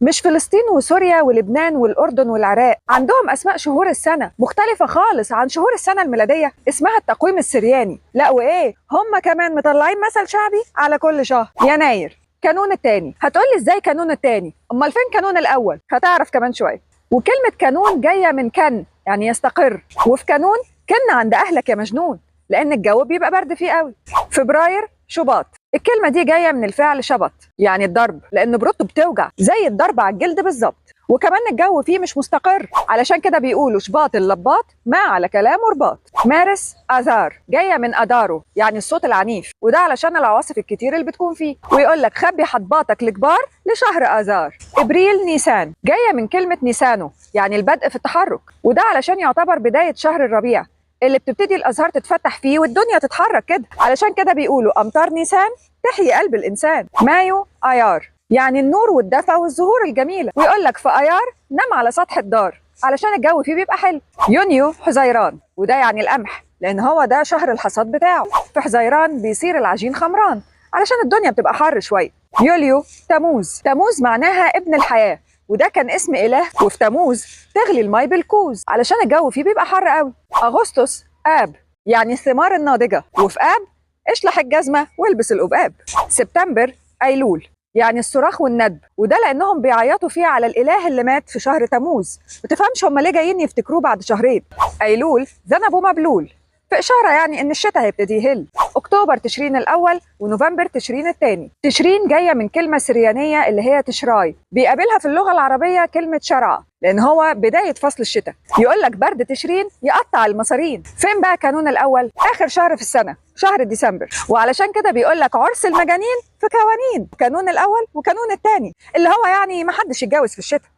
مش فلسطين وسوريا ولبنان والأردن والعراق عندهم أسماء شهور السنة مختلفة خالص عن شهور السنة الميلادية، اسمها التقويم السرياني. لا وإيه، هم كمان مطلعين مثل شعبي على كل شهر. يناير كانون التاني. هتقولي إزاي كانون التاني؟ أمال فين كانون الأول؟ هتعرف كمان شوية. وكلمة كانون جاية من كن، يعني يستقر، وفي كانون كن عند أهلك يا مجنون، لأن الجو بيبقى برد فيه قوي. فبراير شباط. الكلمة دي جاية من الفعل شبط، يعني الضرب، لأن برته بتوجع زي الضرب على الجلد بالظبط. وكمان الجو فيه مش مستقر، علشان كده بيقولوا شباط اللباط ما على كلامه رباط. مارس آذار جاية من أدارو، يعني الصوت العنيف، وده علشان العواصف الكتير اللي بتكون فيه. ويقول لك خبي حضباطك الكبار لشهر آذار. إبريل نيسان جاية من كلمة نيسانو، يعني البدء في التحرك، وده علشان يعتبر بداية شهر الربيع اللي بتبتدي الازهار تتفتح فيه والدنيا تتحرك كده، علشان كده بيقولوا امطار نيسان تحيي قلب الانسان. مايو ايار، يعني النور والدفى والزهور الجميله، ويقول لك في ايار نام على سطح الدار علشان الجو فيه بيبقى حلو. يونيو حزيران، وده يعني القمح، لان هو ده شهر الحصاد بتاعه. في حزيران بيصير العجين خمران علشان الدنيا بتبقى حر شويه. يوليو تموز. تموز معناها ابن الحياه، وده كان اسم إله، وفي تموز تغلي المي بالكوز علشان الجو فيه بيبقى حر قوي. أغسطس آب، يعني الثمار الناضجة، وفي آب اشلح الجزمة والبس القبقاب. سبتمبر أيلول، يعني الصراخ والندب، وده لأنهم بيعيطوا فيه على الإله اللي مات في شهر تموز. متفهمش هم ليه جايين يفتكروه بعد شهرين. أيلول ذنب ومبلول، في إشارة يعني إن الشتاء هيبتدي يهل. أكتوبر تشرين الأول، ونوفمبر تشرين الثاني. تشرين جاية من كلمة سريانية اللي هي تشراي، بيقابلها في اللغة العربية كلمة شرع، لأن هو بداية فصل الشتاء. يقول لك برد تشرين يقطع المصارين. فين بقى كانون الأول؟ آخر شهر في السنة، شهر ديسمبر، وعلشان كده بيقول لك عرس المجانين في كوانين. كانون الأول وكانون الثاني، اللي هو يعني محدش يتجوز في الشتاء.